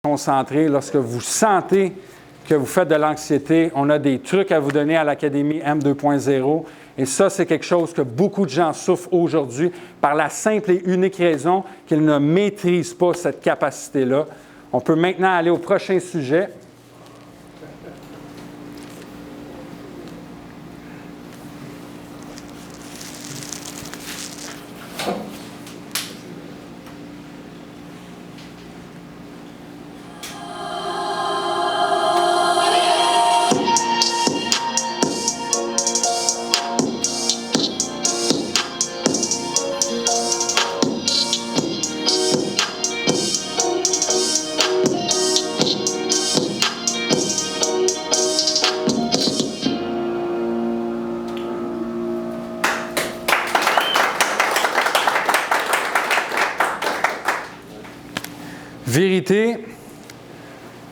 concentré. Lorsque vous sentez que vous faites de l'anxiété, on a des trucs à vous donner à l'Académie M2.0. Et ça, c'est quelque chose que beaucoup de gens souffrent aujourd'hui par la simple et unique raison qu'ils ne maîtrisent pas cette capacité-là. On peut maintenant aller au prochain sujet. Vérité,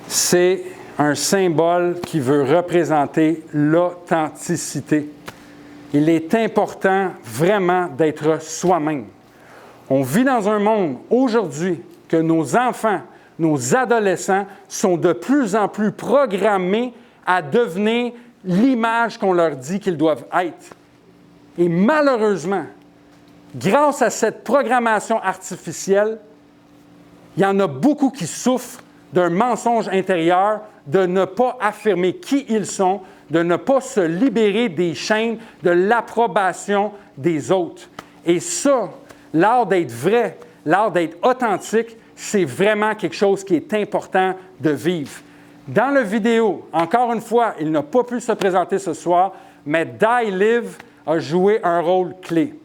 c'est un symbole qui veut représenter l'authenticité. Il est important vraiment d'être soi-même. On vit dans un monde aujourd'hui que nos enfants, nos adolescents sont de plus en plus programmés à devenir l'image qu'on leur dit qu'ils doivent être. Et malheureusement, grâce à cette programmation artificielle, il y en a beaucoup qui souffrent d'un mensonge intérieur, de ne pas affirmer qui ils sont, de ne pas se libérer des chaînes de l'approbation des autres. Et ça, l'art d'être vrai, l'art d'être authentique, c'est vraiment quelque chose qui est important de vivre. Dans la vidéo, encore une fois, il n'a pas pu se présenter ce soir, mais Die Live a joué un rôle clé.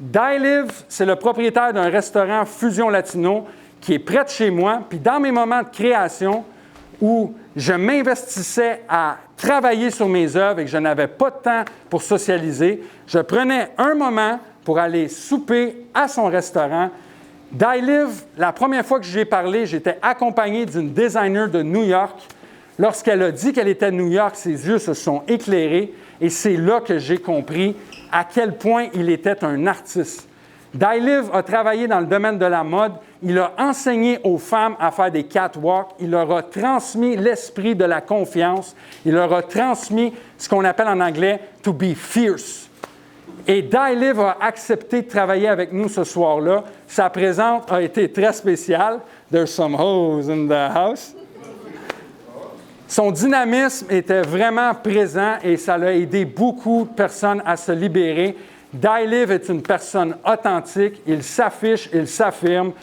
Die Live, c'est le propriétaire d'un restaurant Fusion Latino qui est près de chez moi, puis dans mes moments de création où je m'investissais à travailler sur mes œuvres et que je n'avais pas de temps pour socialiser, je prenais un moment pour aller souper à son restaurant. Die Live, la première fois que j'y ai parlé, j'étais accompagné d'une designer de New York. Lorsqu'elle a dit qu'elle était de New York, ses yeux se sont éclairés et c'est là que j'ai compris à quel point il était un artiste. Die Live a travaillé dans le domaine de la mode. Il a enseigné aux femmes à faire des catwalks. Il leur a transmis l'esprit de la confiance. Il leur a transmis ce qu'on appelle en anglais « to be fierce ». Et Die Live a accepté de travailler avec nous ce soir-là. Sa présence a été très spéciale. There's some hoes in the house. Son dynamisme était vraiment présent et ça a aidé beaucoup de personnes à se libérer. Die Live est une personne authentique, il s'affiche, il s'affirme.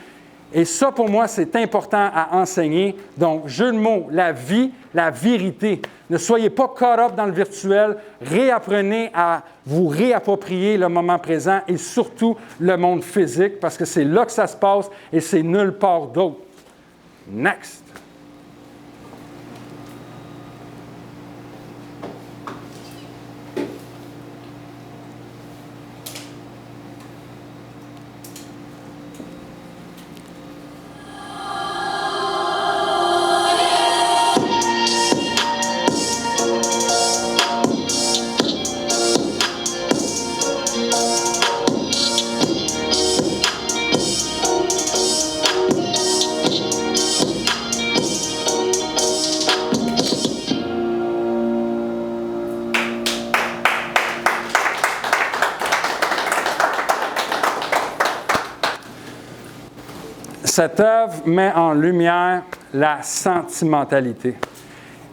Et ça, pour moi, c'est important à enseigner. Donc, jeu de mots, la vie, la vérité. Ne soyez pas caught up dans le virtuel. Réapprenez à vous réapproprier le moment présent et surtout le monde physique parce que c'est là que ça se passe et c'est nulle part d'autre. Next. Cette œuvre met en lumière la sentimentalité.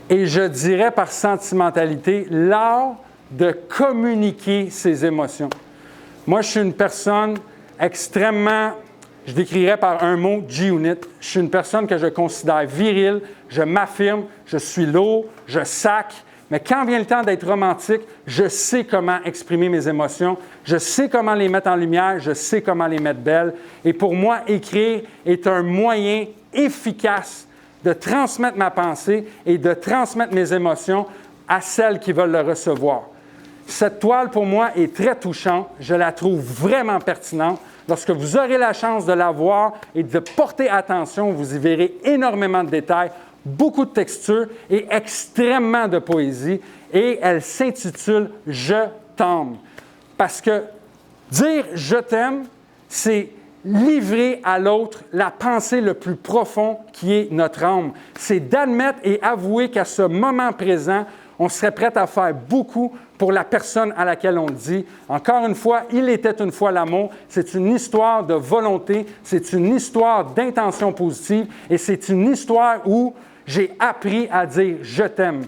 Et je dirais par sentimentalité, l'art de communiquer ses émotions. Moi, je suis une personne extrêmement, je décrirais par un mot, G-Unit. Je suis une personne que je considère virile, je m'affirme, je suis lourd, je sac. Mais quand vient le temps d'être romantique, je sais comment exprimer mes émotions, je sais comment les mettre en lumière, je sais comment les mettre belles. Et pour moi, écrire est un moyen efficace de transmettre ma pensée et de transmettre mes émotions à celles qui veulent le recevoir. Cette toile, pour moi, est très touchante. Je la trouve vraiment pertinente. Lorsque vous aurez la chance de la voir et de porter attention, vous y verrez énormément de détails, beaucoup de texture et extrêmement de poésie. Et elle s'intitule « Je t'aime ». Parce que dire « je t'aime », c'est livrer à l'autre la pensée le plus profond qui est notre âme. C'est d'admettre et avouer qu'à ce moment présent, on serait prêt à faire beaucoup pour la personne à laquelle on le dit. Encore une fois, il était une fois l'amour. C'est une histoire de volonté, c'est une histoire d'intention positive et c'est une histoire où j'ai appris à dire « je t'aime ».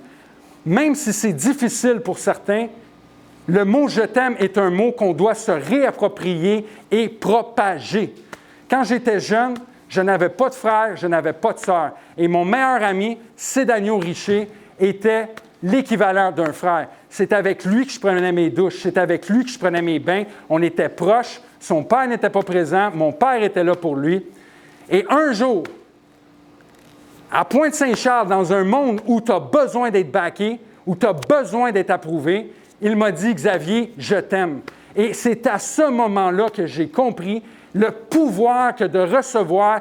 Même si c'est difficile pour certains, le mot « je t'aime » est un mot qu'on doit se réapproprier et propager. Quand j'étais jeune, je n'avais pas de frère, je n'avais pas de sœur. Et mon meilleur ami, Cédagno Richer, était l'équivalent d'un frère. C'est avec lui que je prenais mes douches, c'est avec lui que je prenais mes bains. On était proches, son père n'était pas présent, mon père était là pour lui. Et un jour, à Pointe-Saint-Charles, dans un monde où tu as besoin d'être backé, où tu as besoin d'être approuvé, il m'a dit « Xavier, je t'aime ». Et c'est à ce moment-là que j'ai compris le pouvoir que de recevoir